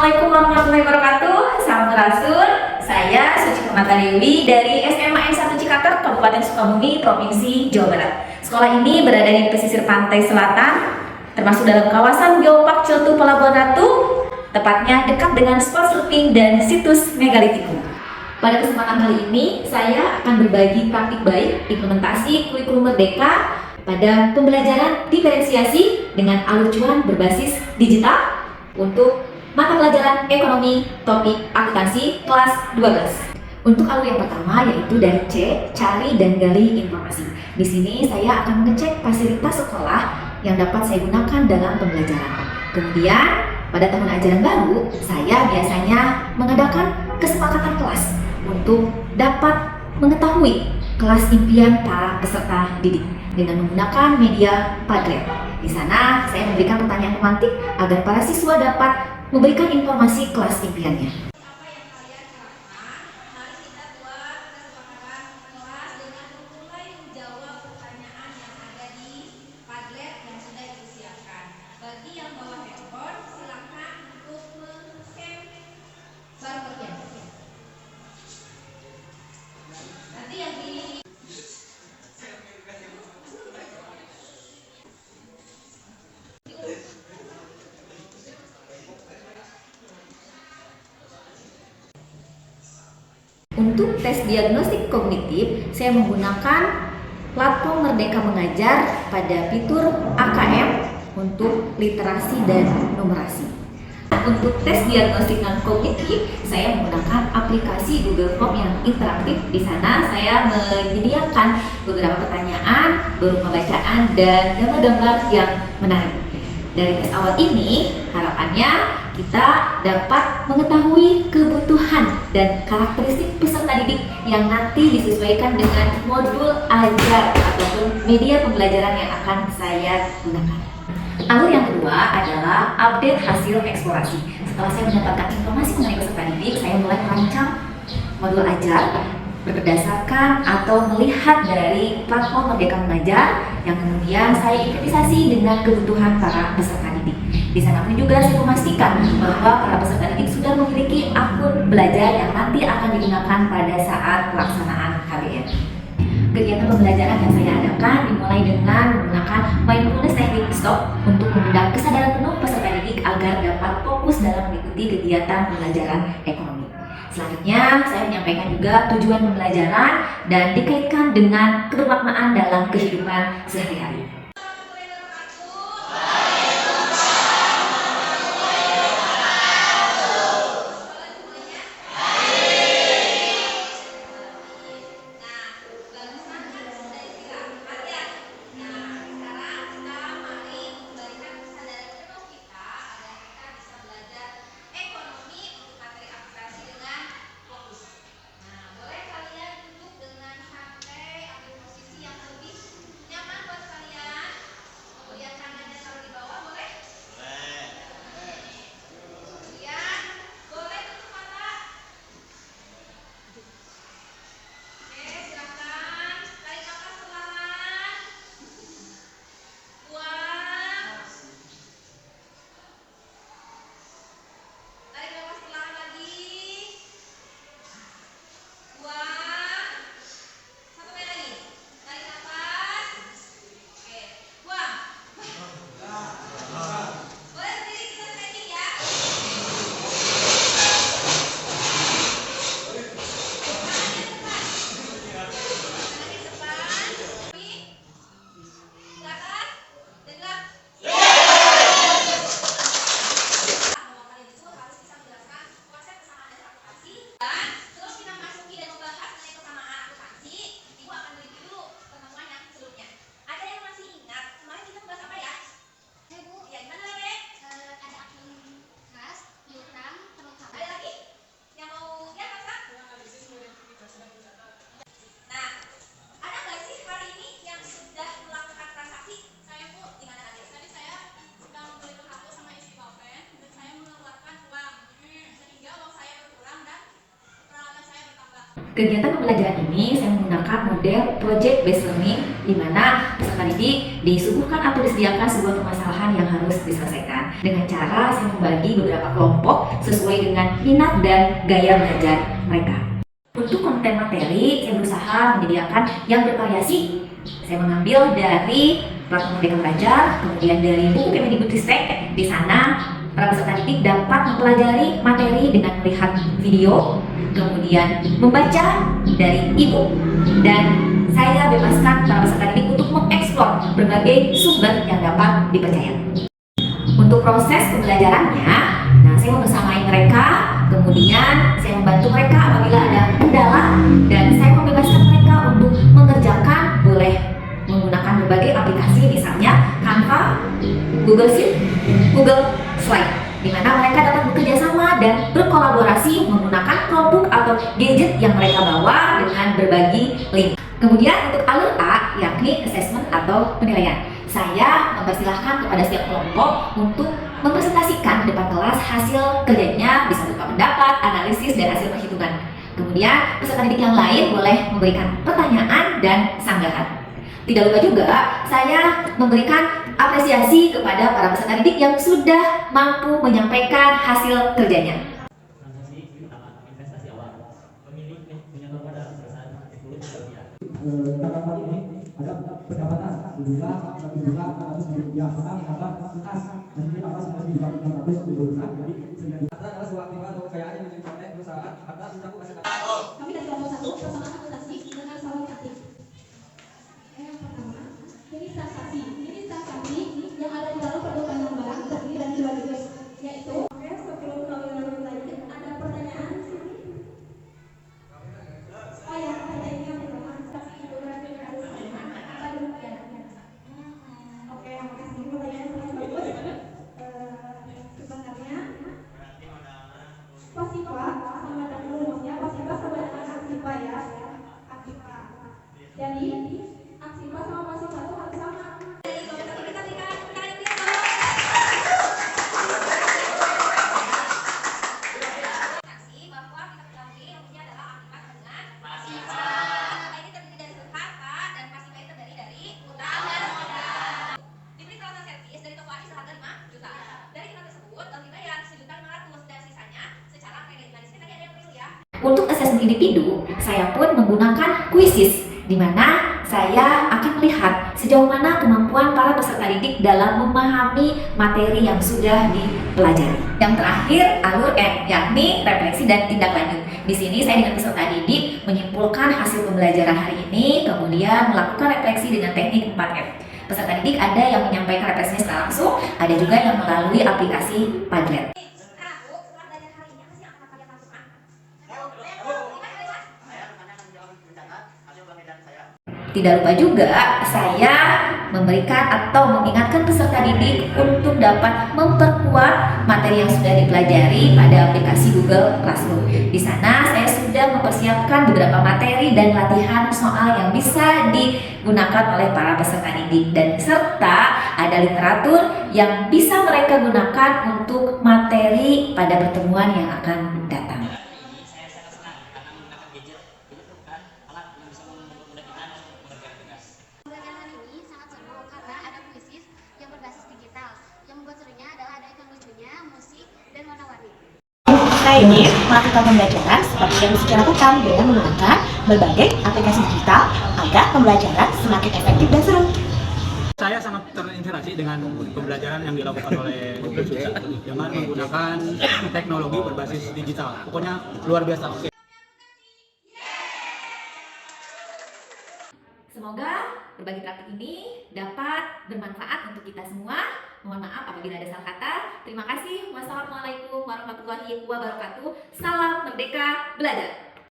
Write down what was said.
Assalamualaikum warahmatullahi wabarakatuh. Sampurasun. Saya Suci Permata Dewi dari SMA N1 Cikater, Kabupaten Sukabumi, Provinsi Jawa Barat. Sekolah ini berada di pesisir pantai selatan, termasuk dalam kawasan Geopark Cotu Pelabuhan Ratu, tepatnya dekat dengan spot surfing dan situs megalitikum. Pada kesempatan kali ini, saya akan berbagi praktik baik implementasi kurikulum Merdeka pada pembelajaran diferensiasi dengan alur cuan berbasis digital untuk mata pelajaran ekonomi topik akuntansi kelas 12. Untuk alur yang pertama yaitu dari C, cari dan gali informasi. Di sini saya akan mengecek fasilitas sekolah yang dapat saya gunakan dalam pembelajaran. Kemudian pada tahun ajaran baru, saya biasanya mengadakan kesepakatan kelas untuk dapat mengetahui kelas impian para peserta didik dengan menggunakan media Padlet. Di sana saya memberikan pertanyaan pemantik agar para siswa dapat memberikan informasi kelas impiannya. Untuk tes diagnostik kognitif, saya menggunakan platform Merdeka Mengajar pada fitur AKM untuk literasi dan numerasi. Untuk tes diagnostik non kognitif, saya menggunakan aplikasi Google Form yang interaktif. Di sana saya menyediakan beberapa pertanyaan berupa bacaan dan gambar-gambar yang menarik. Dari tes awal ini, harapannya kita dapat mengetahui kebutuhan dan karakteristik peserta didik yang nanti disesuaikan dengan modul ajar ataupun media pembelajaran yang akan saya gunakan. Alur yang kedua adalah update hasil eksplorasi. Setelah saya mendapatkan informasi mengenai peserta didik, saya mulai merancang modul ajar berdasarkan atau melihat dari platform Merdeka Mengajar yang kemudian saya improvisasi dengan kebutuhan para peserta didik. Di sana pun juga saya memastikan bahwa para peserta didik sudah memiliki akun belajar yang nanti akan digunakan pada saat pelaksanaan KBM. Kegiatan pembelajaran yang saya adakan dimulai dengan menggunakan mindfulness technique stop untuk mengundang kesadaran penuh peserta didik agar dapat fokus dalam mengikuti kegiatan pembelajaran ekonomi. Selanjutnya, saya menyampaikan juga tujuan pembelajaran dan dikaitkan dengan kebermaknaan dalam kehidupan sehari-hari. Kegiatan pembelajaran ini saya menggunakan model project based learning di mana peserta peserta didik disuguhkan atau disediakan sebuah permasalahan yang harus diselesaikan dengan cara saya membagi beberapa kelompok sesuai dengan minat dan gaya belajar mereka. Untuk konten materi, saya berusaha menyediakan yang bervariasi. Saya mengambil dari platform Merdeka Belajar, kemudian dari buku Kemendikbudristek. Di sana para peserta didik dapat mempelajari materi dengan melihat video, kemudian membaca dari e-book, dan saya bebaskan para peserta didik untuk mengeksplor berbagai sumber yang dapat dipercaya. Untuk proses pembelajarannya, saya membersamai mereka, kemudian saya membantu mereka apabila ada kendala, dan saya membebaskan mereka untuk mengerjakan, boleh menggunakan berbagai aplikasi, misalnya Canva, Google Sheet, Google Slide, di mana mereka dapat bekerja sama dan berkolaborasi menggunakan Chromebook atau gadget yang mereka bawa dengan berbagi link. Kemudian untuk alur A, yakni assessment atau penilaian, saya mempersilahkan kepada setiap kelompok untuk mempresentasikan di depan kelas hasil kerjanya, bisa berupa pendapat, analisis, dan hasil perhitungan. Kemudian peserta didik yang lain boleh memberikan pertanyaan dan sanggahan. Tidak lupa juga saya memberikan apresiasi kepada para peserta didik yang sudah mampu menyampaikan hasil kerjanya. Tanggapan ini ada pendapatan jumlah harus dibiasakan karena khas jadi apa seperti juga 600 jadi adalah sebuah aktivitas atau kekayaan yang dimiliki perusahaan karena sudah kasih kami dari kelompok 1 persamaan akuntansi dengan salah kreatif. Yang pertama jenis transaksi yang ada di dalam perdagangan barang terdiri dari 2 jenis, yaitu sebelum kami lanjut ada pertanyaan di sini. Oh ya, pertanyaan yang pertama. Oke, makasih. Pertanyaan sangat bagus. Sebenarnya Pasipa sama dengan rumusnya Pasipa sama dengan Aksipa ya. Aksipa. Jadi Aksipa sama Pasipa itu harus sama. Untuk asesmen individu, saya pun menggunakan quizzes, di mana saya akan melihat sejauh mana kemampuan para peserta didik dalam memahami materi yang sudah dipelajari. Yang terakhir, alur N, yakni refleksi dan tindak lanjut. Di sini saya dengan peserta didik menyimpulkan hasil pembelajaran hari ini, kemudian melakukan refleksi dengan teknik 4M. Peserta didik ada yang menyampaikan refleksinya secara langsung, ada juga yang melalui aplikasi Padlet. Tidak lupa juga saya memberikan atau mengingatkan peserta didik untuk dapat memperkuat materi yang sudah dipelajari pada aplikasi Google Classroom. Di sana saya sudah mempersiapkan beberapa materi dan latihan soal yang bisa digunakan oleh para peserta didik, dan serta ada literatur yang bisa mereka gunakan untuk materi pada pertemuan yang akan datang. Kita ini melakukan pembelajaran seperti yang bisa dilakukan dengan menggunakan berbagai aplikasi digital agar pembelajaran semakin efektif dan seru. Saya sangat terinspirasi dengan pembelajaran yang dilakukan oleh Suca dengan menggunakan teknologi berbasis digital. Pokoknya luar biasa. Semoga berbagi praktik ini dapat bermanfaat untuk kita semua. Mohon maaf apabila ada salah kata. Terima kasih. Wassalamualaikum warahmatullahi wabarakatuh. Salam Merdeka Belajar.